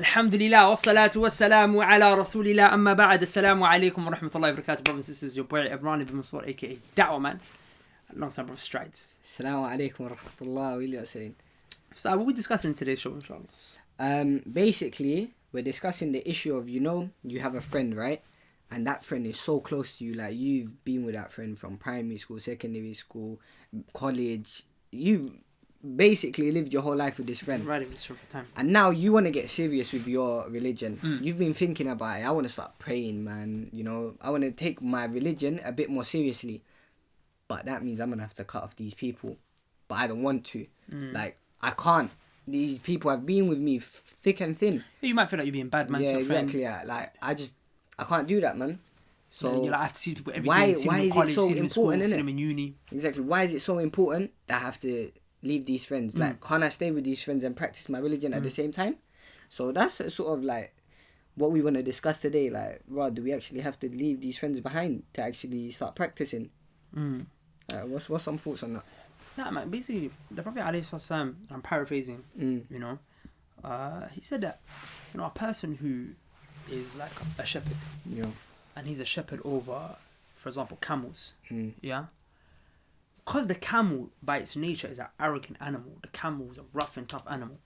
Alhamdulillah, wassalatu wassalamu ala rasulillah, amma ba'd. Assalamu alaikum wa rahmatullahi wa barakatuh. Brothers and sisters, your boy Imran ibn Mansour, aka Da'wah Man, alongside Brother Strides. Assalamu alaikum wa rahmatullah, what are you saying? So what are we discussing in today's show, inshallah? Basically, we're discussing the issue of, you have a friend, right? And that friend is so close to you, like you've been with that friend from primary school, secondary school, college. You've basically lived your whole life with this friend. Right, this for time. And now you want to get serious with your religion. You've been thinking about it. I want to start praying, man. I want to take my religion a bit more seriously. But that means I'm going to have to cut off these people. But I don't want to. Like, I can't. These people have been with me thick and thin. You might feel like you're being bad, man, to your friend. Exactly. Yeah. I can't do that, man. So I have to see people every day. Why see them in is college, it so see them in school, important, see innit? them in uni. Exactly. Why is it so important that I have to leave these friends? Like, can't I stay with these friends and practice my religion at the same time? So that's sort of like what we want to discuss today. Like, Rod, do we actually have to leave these friends behind to actually start practicing? What's some thoughts on that? Nah, man, basically, the Prophet ﷺ, I'm paraphrasing, he said that, a person who is like a shepherd, and he's a shepherd over, for example, camels, because the camel, by its nature, is an arrogant animal. The camel is a rough and tough animal.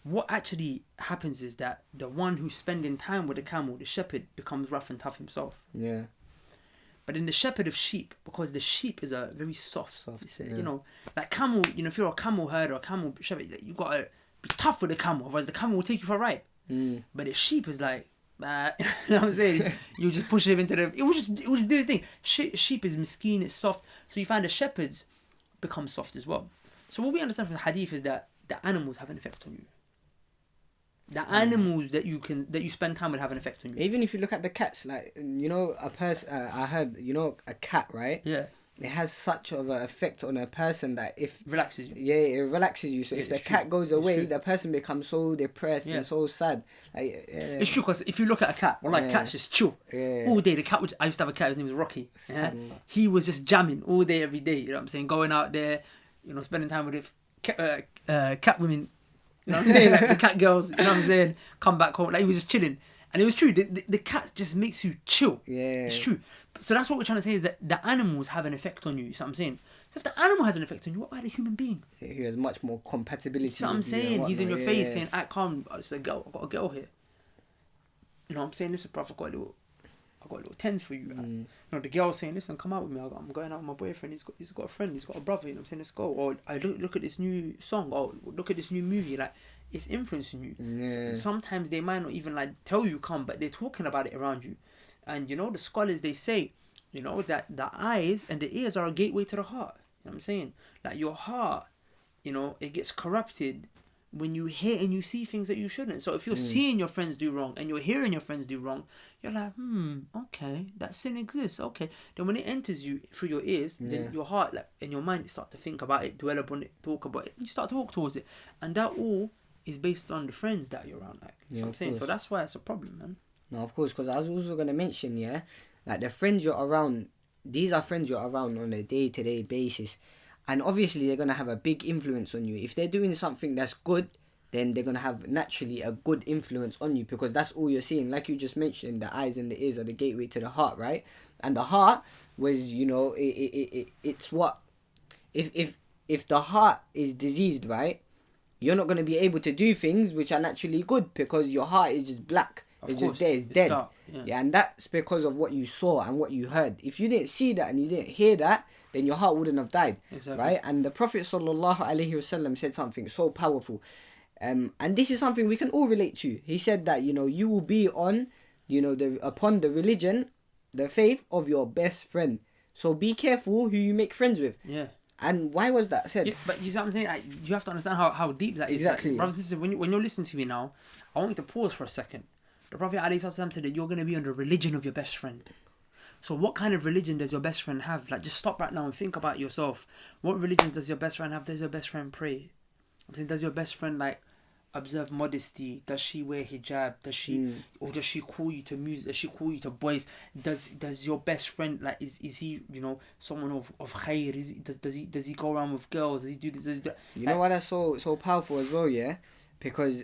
What actually happens is that the one who's spending time with the camel, the shepherd, becomes rough and tough himself. Yeah. But in the shepherd of sheep, because the sheep is a very soft like camel, if you're a camel herder or a camel shepherd, you gotta be tough with the camel, otherwise the camel will take you for a ride. But the sheep is like, you know what I'm saying? You just push him into it will just do his thing. Sheep is miskin, it's soft. So you find the shepherds become soft as well. So what we understand from the hadith is that the animals have an effect on you. The animals that you spend time with have an effect on you. Even if you look at the cats, like, a person, I heard, a cat, right? Yeah. It has such of an effect on a person that if... Relaxes you. Yeah, it relaxes you. So if the cat goes away, the person becomes so depressed and so sad. Like, It's true, because if you look at a cat, cats just chill. All day. I used to have a cat, his name was Rocky. Yeah? He was just jamming all day, every day. You know what I'm saying? Going out there, spending time with cat women. You know what I'm saying? Like the cat girls, you know what I'm saying? Come back home. Like, he was just chilling. And it was true. The cat just makes you chill. Yeah. It's true. So that's what we're trying to say, is that the animals have an effect on you. You see what I'm saying? So if the animal has an effect on you, what about the human being? He has much more compatibility. You see what I'm saying? He's in your face saying, act calm. It's a girl. I've got a girl here. You know what I'm saying? Listen, bruv, I've got a little tens for you. The girl saying, listen, come out with me. I'm going out with my boyfriend. He's got a friend. He's got a brother. You know what I'm saying? Let's go. Or I look at this new song. Or look at this new movie. Like, it's influencing you. Yeah. Sometimes they might not even like tell you come, but they're talking about it around you. And the scholars, they say, that the eyes and the ears are a gateway to the heart. You know what I'm saying? Like, your heart, it gets corrupted when you hear and you see things that you shouldn't. So if you're seeing your friends do wrong and you're hearing your friends do wrong, you're like, okay, that sin exists. Okay. Then when it enters you through your ears, then your heart, like, and your mind start to think about it, dwell upon it, talk about it. You start to walk towards it. And that all is based on the friends that you're around. Like, you know what I'm saying? So that's why it's a problem, man. No, of course, because I was also going to mention, like the friends you're around, these are friends you're around on a day-to-day basis. And obviously, they're going to have a big influence on you. If they're doing something that's good, then they're going to have naturally a good influence on you, because that's all you're seeing. Like you just mentioned, the eyes and the ears are the gateway to the heart, right? And the heart was, it's what... If the heart is diseased, right, you're not going to be able to do things which are naturally good, because your heart is just black. It's just there, it's dead. Dark, and that's because of what you saw and what you heard. If you didn't see that and you didn't hear that, then your heart wouldn't have died. Exactly. Right? And the Prophet ﷺ said something so powerful. And this is something we can all relate to. He said that, you will be on, upon the religion, the faith of your best friend. So be careful who you make friends with. Yeah. And why was that said? Yeah, but you see what I'm saying? Like, you have to understand how deep that is. Exactly. Like, brothers and sisters, when you're listening to me now, I want you to pause for a second. The Prophet ﷺ said that you're going to be on the religion of your best friend. So what kind of religion does your best friend have? Like, just stop right now and think about yourself. What religion does your best friend have? Does your best friend pray? I'm saying, does your best friend, like, observe modesty? Does she wear hijab? Does she call you to music? Does she call you to boys? Does your best friend, like, is he someone of khair? Does he go around with girls? Does he do this? Does he do that? You know why that's so powerful as well, yeah? Because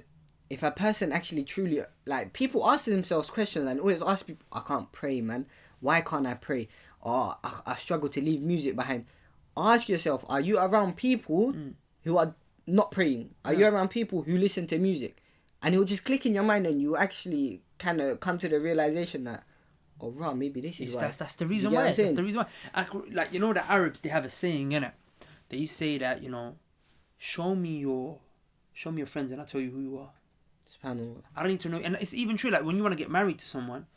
if a person actually truly, like, people ask themselves questions and always ask people, I can't pray, man. Why can't I pray? Or I struggle to leave music behind. Ask yourself, are you around people who are not praying? Are you around people who listen to music? And it will just click in your mind and you actually kind of come to the realization that, oh, right, maybe this is why. That's the reason why. That's the reason why. Like, you know, the Arabs, they have a saying, innit? They say that, you know, show me your friends and I'll tell you who you are. SubhanAllah. I don't need to know. And it's even true, like, when you want to get married to someone,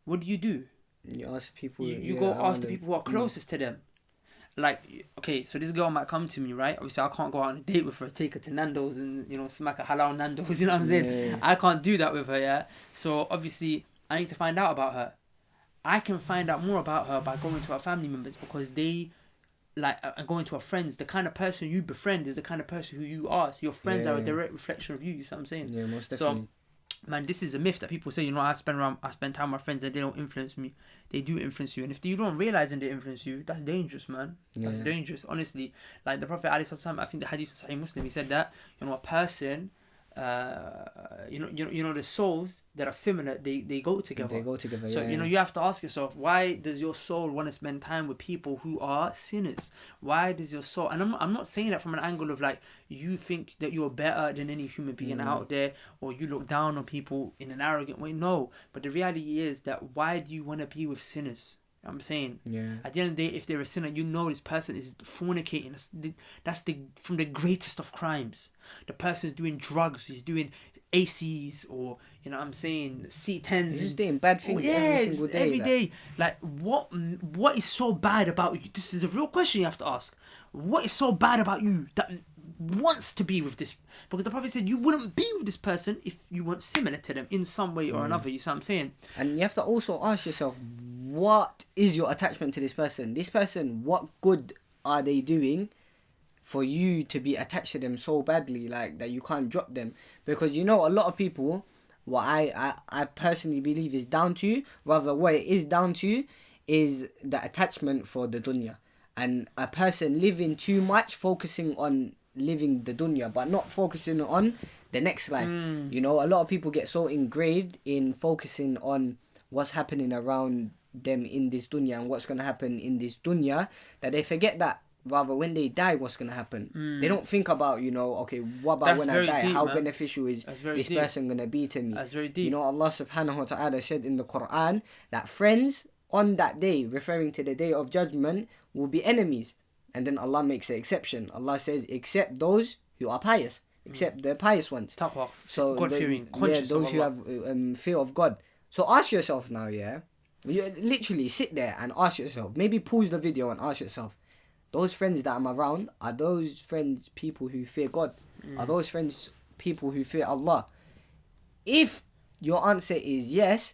what do? You ask people. You go ask the people who are closest to them. Like, okay, so this girl might come to me, right? Obviously, I can't go out on a date with her, take her to Nando's and, you know, smack a halal Nando's, you know what I'm saying? Yeah. I can't do that with her, yeah? So, obviously, I need to find out about her. I can find out more about her by going to her family members because they, like, and going to her friends. The kind of person you befriend is the kind of person who you are. So, your friends are a direct reflection of you, you see what I'm saying? Yeah, most definitely. So, man, this is a myth that people say, you know, I spend time with my friends and they don't influence me. They do influence you. And if you don't realize they influence you, that's dangerous, man. That's dangerous. Honestly, like the Prophet ﷺ, I think the hadith of Sahih Muslim, he said that, you know, a person, you know, the souls that are similar, they go together. They go together. So, you know, you have to ask yourself, why does your soul want to spend time with people who are sinners? Why does your soul, and I'm not saying that from an angle of like, you think that you're better than any human being out there, or you look down on people in an arrogant way. No, but the reality is that why do you want to be with sinners? You know what I'm saying, at the end of the day, if they're a sinner, you know this person is fornicating. That's from the greatest of crimes. The person is doing drugs, he's doing ACs, or, you know what I'm saying, C10s. He's just doing bad things every single day. Every day. Like, what is so bad about you? This is a real question you have to ask. What is so bad about you that wants to be with this? Because the Prophet said you wouldn't be with this person if you weren't similar to them in some way or another. You see what I'm saying? And you have to also ask yourself, what is your attachment to this person? This person, what good are they doing for you to be attached to them so badly, like that you can't drop them? Because, you know, a lot of people, what I personally believe is down to, rather what it is down to, is the attachment for the dunya. And a person living too much, focusing on living the dunya, but not focusing on the next life. You know, a lot of people get so engraved in focusing on what's happening around them in this dunya and what's going to happen in this dunya, that they forget that rather when they die, what's going to happen. They don't think about, you know, okay, what about when I die? How beneficial is this person going to be to me? That's very deep. You know, Allah subhanahu wa ta'ala said in the Quran that friends on that day, referring to the day of judgment, will be enemies. And then Allah makes an exception. Allah says, except those who are pious, except the pious ones. Taqwa, so God-fearing, conscious those who have fear of God. So ask yourself now, you literally sit there and ask yourself, maybe pause the video and ask yourself, those friends that I'm around, are those friends people who fear God? Are those friends people who fear Allah? If your answer is yes,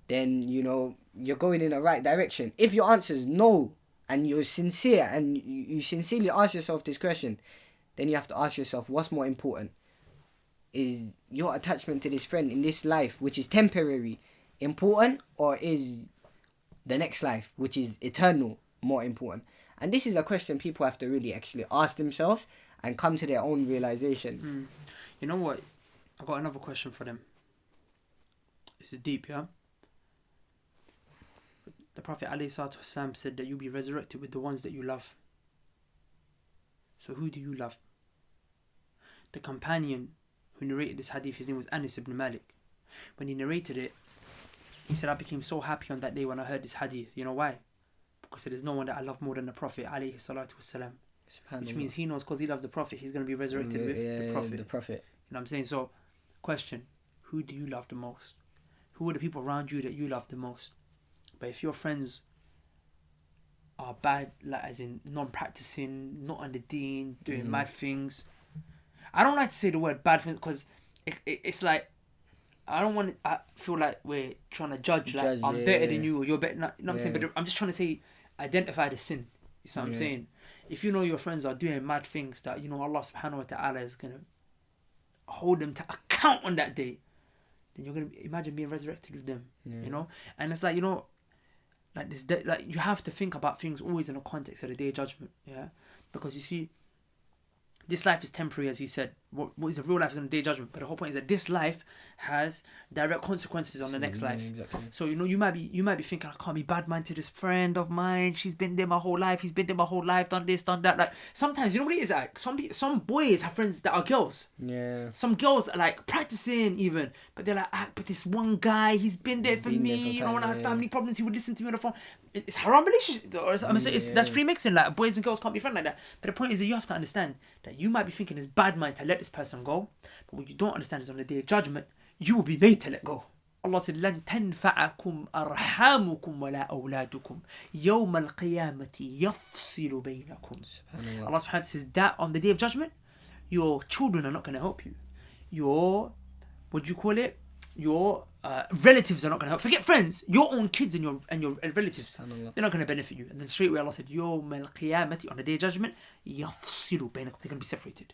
then, you know, you're going in the right direction. If your answer is no, and you're sincere and you sincerely ask yourself this question, then you have to ask yourself, what's more important? Is your attachment to this friend in this life, which is temporary, important, or is the next life, which is eternal, more important? And this is a question people have to really actually ask themselves and come to their own realization. You know what? I got another question for them. This is deep, yeah? The Prophet ﷺ said that you'll be resurrected with the ones that you love. So who do you love? The companion who narrated this hadith, his name was Anas ibn Malik. When he narrated it, he said, I became so happy on that day when I heard this hadith. You know why? Because there's no one that I love more than the Prophet ﷺ. Which means he knows, because he loves the Prophet, he's going to be resurrected with the Prophet. You know what I'm saying? So, question, who do you love the most? Who are the people around you that you love the most? But if your friends are bad, like as in non-practicing, not on the deen, doing mad things, I don't like to say the word bad things because it's like, I feel like we're trying to judge like I'm better than you or you're better. You know what I'm saying? But I'm just trying to say, identify the sin. You see what I'm saying? If you know your friends are doing mad things that, you know, Allah subhanahu wa ta'ala is going to hold them to account on that day, then you're going to imagine being resurrected with them, you know? And it's like, you know, like this, like you have to think about things always in the context of the day of judgment, yeah? Because you see, this life is temporary, as he said, what is the real life is on the day of judgment. But the whole point is that this life has direct consequences on the next life. Exactly. So you might be thinking, I can't be bad man to this friend of mine. She's been there my whole life. He's been there my whole life. Done this, done that. Like sometimes you know what it is like. Some boys have friends that are girls. Yeah. Some girls are like practicing even, but they're like, but this one guy, he's been there for me. You know, when I have family problems, he would listen to me on the phone. It's haram relationship. That's free mixing. Like boys and girls can't be friends like that. But the point is that you have to understand that you might be thinking it's bad mind to let this person go, but what you don't understand is on the day of judgment, you will be made to let go. Allah said, لن تنفعكم أرحامكم ولا أولادكم يوم القيامة يفصل بينكم. Allah subhanahu wa ta'ala says that on the day of judgment, your children are not going to help you. Your, what do you call it? Your relatives are not going to help. Forget friends. Your own kids and your relatives, they're not going to benefit you. And then straight away Allah said, يوم القيامة, on the day of judgment, يفصل بينكم. They're going to be separated.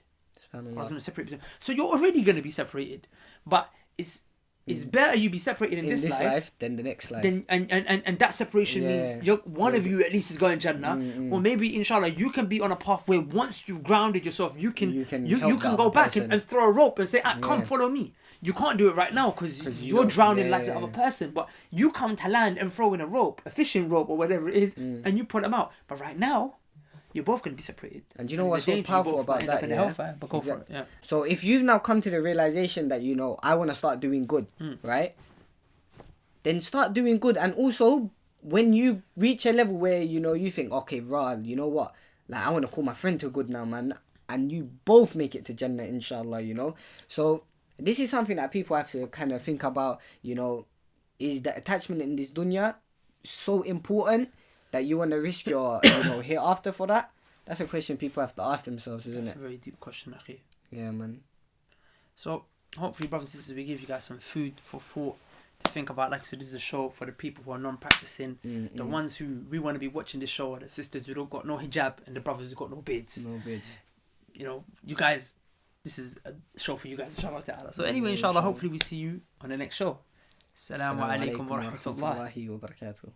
Allah's going to separate between. So you're already going to be separated, but it's better you be separated in this life than the next life. And that separation means one of you at least is going Jannah, or maybe inshallah you can be on a path where once you've grounded yourself, you can go back and throw a rope and say, come follow me. You can't do it right now because you're drowning like the other person, but you come to land and throw in a rope, a fishing rope or whatever it is, and you pull them out. But right now, you're both going to be separated. And you know what's so powerful about that? But go for it. Yeah. So if you've now come to the realization that, you know, I want to start doing good, right? Then start doing good. And also, when you reach a level where, you know, you think, okay, you know what? Like, I want to call my friend to good now, man. And you both make it to Jannah, inshallah, you know? So this is something that people have to kind of think about, you know, is the attachment in this dunya so important that you want to risk your, you know, hereafter for that? That's a question people have to ask themselves, isn't it? That's a very deep question, Akhi. Yeah, man. So, hopefully, brothers and sisters, we give you guys some food for thought to think about. Like, so this is a show for the people who are non-practicing. The ones who we want to be watching this show are the sisters who don't got no hijab and the brothers who got no beards. No beards. You know, you guys, this is a show for you guys, inshallah ta'ala. So anyway, inshallah, hopefully we see you on the next show. Assalamu alaikum wa rahmatullah. wa barakatuh.